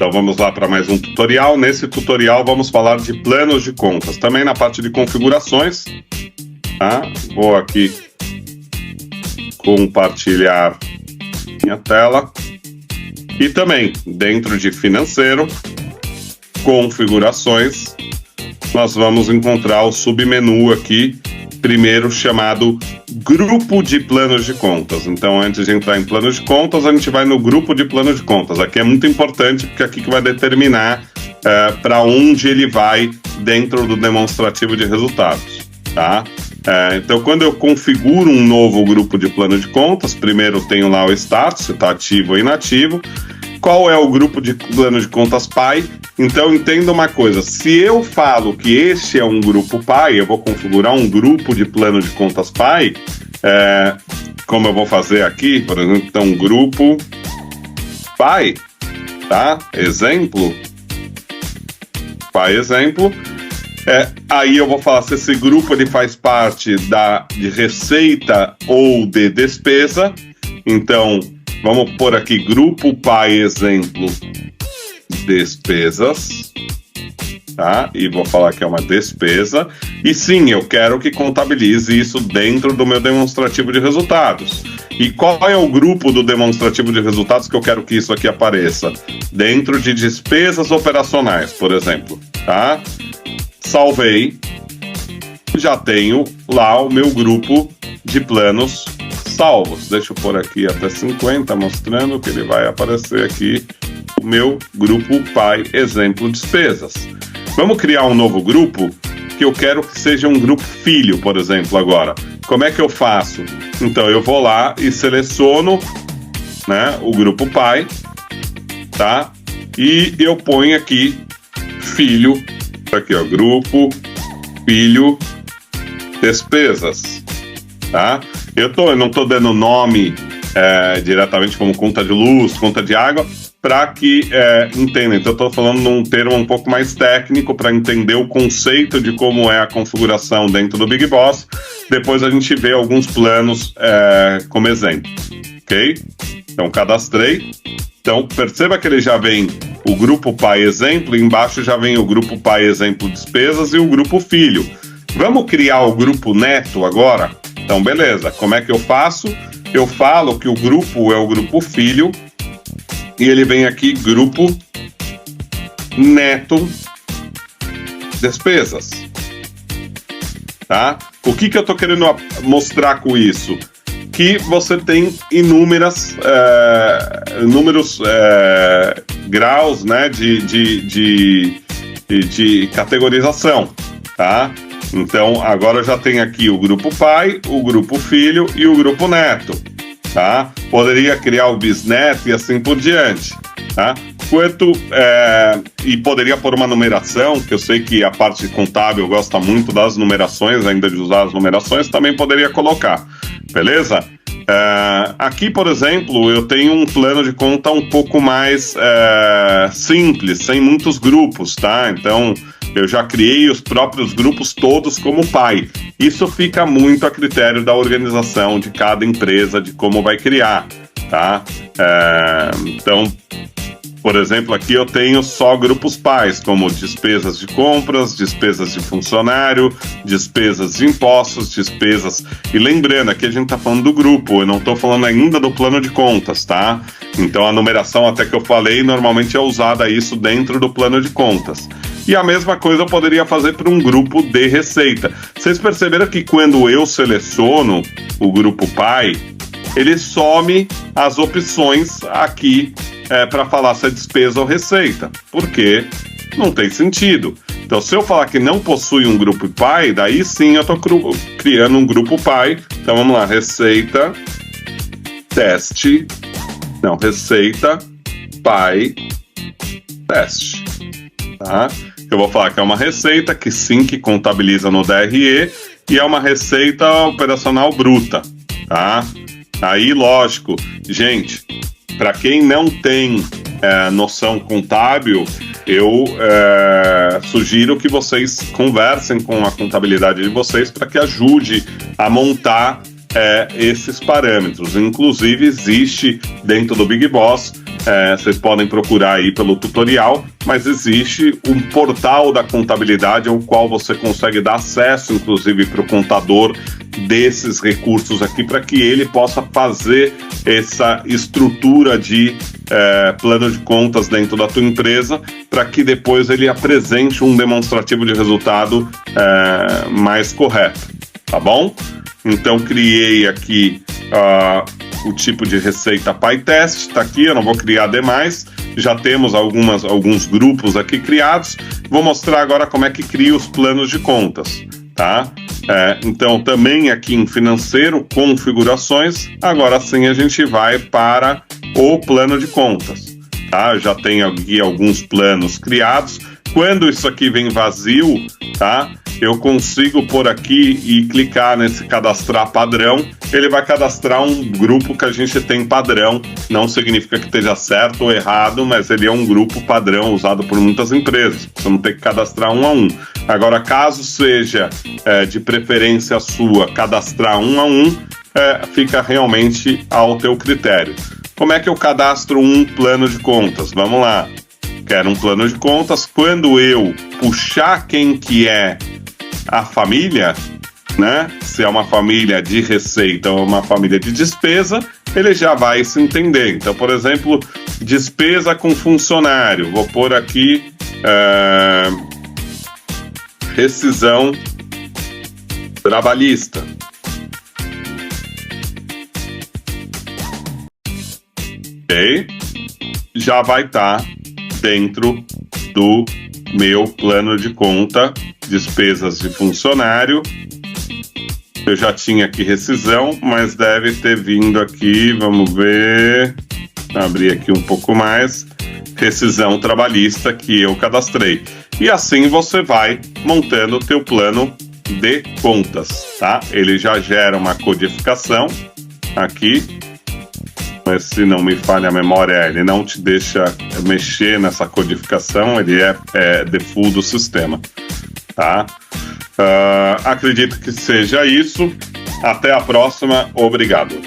Então vamos lá para mais um tutorial. Nesse tutorial vamos falar de planos de contas. Também na parte de configurações, tá? Vou aqui compartilhar minha tela. E também dentro de financeiro, configurações, nós vamos encontrar o submenu aqui, primeiro chamado grupo de planos de contas. Então, antes de entrar em planos de contas, a gente vai no grupo de planos de contas. Aqui é muito importante, porque aqui que vai determinar para onde ele vai dentro do demonstrativo de resultados, tá? Então, quando eu configuro um novo grupo de plano de contas, primeiro eu tenho lá o status, se está ativo ou inativo. Qual é o grupo de plano de contas pai? Então, entenda uma coisa, se eu falo que este é um grupo pai, eu vou configurar um grupo de plano de contas pai, como eu vou fazer aqui, por exemplo, então, grupo pai, tá? Exemplo, pai exemplo. Aí eu vou falar se esse grupo ele faz parte de receita ou de despesa. Então, vamos pôr aqui grupo pai exemplo despesas, tá? E vou falar que é uma despesa. E sim, eu quero que contabilize isso dentro do meu demonstrativo de resultados. E qual é o grupo do demonstrativo de resultados que eu quero que isso aqui apareça? Dentro de despesas operacionais, por exemplo, tá? Salvei, já tenho lá o meu grupo de planos salvos. Deixa eu pôr aqui até 50, mostrando que ele vai aparecer aqui o meu grupo pai exemplo despesas. Vamos criar um novo grupo que eu quero que seja um grupo filho, por exemplo, agora. Como é que eu faço? Então eu vou lá e seleciono, né, o grupo pai, tá? E eu ponho aqui filho. Aqui, ó, grupo, filho, despesas, tá? Eu não tô dando nome diretamente como conta de luz, conta de água, para que entendam. Então, eu tô falando num termo um pouco mais técnico para entender o conceito de como é a configuração dentro do Big Boss. Depois a gente vê alguns planos como exemplo, ok? Então, cadastrei. Então, perceba que ele já vem o grupo pai exemplo, e embaixo já vem o grupo pai exemplo despesas e o grupo filho. Vamos criar o grupo neto agora? Então, beleza. Como é que eu faço? Eu falo que o grupo é o grupo filho e ele vem aqui grupo neto despesas. Tá? O que eu estou querendo mostrar com isso? Que você tem inúmeros graus, né, de categorização, tá? Então, agora eu já tenho aqui o grupo pai, o grupo filho e o grupo neto, tá? Poderia criar o bisneto e assim por diante, tá? E poderia pôr uma numeração, que eu sei que a parte contábil gosta muito das numerações, ainda de usar as numerações, também poderia colocar. Beleza? Aqui, por exemplo, eu tenho um plano de conta um pouco mais simples, sem muitos grupos, tá? Então, eu já criei os próprios grupos todos como pai. Isso fica muito a critério da organização de cada empresa, de como vai criar, tá? Então, por exemplo, aqui eu tenho só grupos pais, como despesas de compras, despesas de funcionário, despesas de impostos, despesas... E lembrando, aqui a gente está falando do grupo, eu não estou falando ainda do plano de contas, tá? Então a numeração até que eu falei, normalmente é usada isso dentro do plano de contas. E a mesma coisa eu poderia fazer para um grupo de receita. Vocês perceberam que quando eu seleciono o grupo pai, ele some as opções aqui para falar se é despesa ou receita, porque não tem sentido. Então, se eu falar que não possui um grupo pai, daí sim eu estou criando um grupo pai. Então, vamos lá, receita, teste, não, receita, pai, teste, tá? Eu vou falar que é uma receita que sim, que contabiliza no DRE, e é uma receita operacional bruta, tá? Aí, lógico, gente, para quem não tem noção contábil, eu sugiro que vocês conversem com a contabilidade de vocês para que ajude a montar esses parâmetros. Inclusive, existe dentro do Big Boss vocês podem procurar aí pelo tutorial, mas existe um portal da contabilidade ao qual você consegue dar acesso, inclusive, para o contador desses recursos aqui, para que ele possa fazer essa estrutura de plano de contas dentro da tua empresa, para que depois ele apresente um demonstrativo de resultado mais correto, tá bom? Então criei aqui o tipo de receita PyTest, está aqui, eu não vou criar demais, já temos alguns grupos aqui criados, vou mostrar agora como é que cria os planos de contas, tá? Então também aqui em financeiro, configurações, agora sim a gente vai para o plano de contas, tá? Já tenho aqui alguns planos criados. Quando isso aqui vem vazio, tá? Eu consigo por aqui e clicar nesse cadastrar padrão, ele vai cadastrar um grupo que a gente tem padrão, não significa que esteja certo ou errado, mas ele é um grupo padrão usado por muitas empresas, você não tem que cadastrar um a um. Agora, caso seja de preferência sua cadastrar um a um, fica realmente ao teu critério. Como é que eu cadastro um plano de contas? Vamos lá. Quero um plano de contas. Quando eu puxar quem que é a família, né? Se é uma família de receita ou uma família de despesa, ele já vai se entender. Então, por exemplo, despesa com funcionário. Vou pôr aqui rescisão trabalhista. Ok? Já vai estar dentro do meu plano de conta, despesas de funcionário. Eu já tinha aqui rescisão, mas deve ter vindo aqui, vamos ver, abrir aqui um pouco mais, rescisão trabalhista que eu cadastrei. E assim você vai montando o teu plano de contas, tá? Ele já gera uma codificação aqui, mas se não me falha a memória, ele não te deixa mexer nessa codificação, ele é default do sistema, tá? Acredito que seja isso. Até a próxima. Obrigado.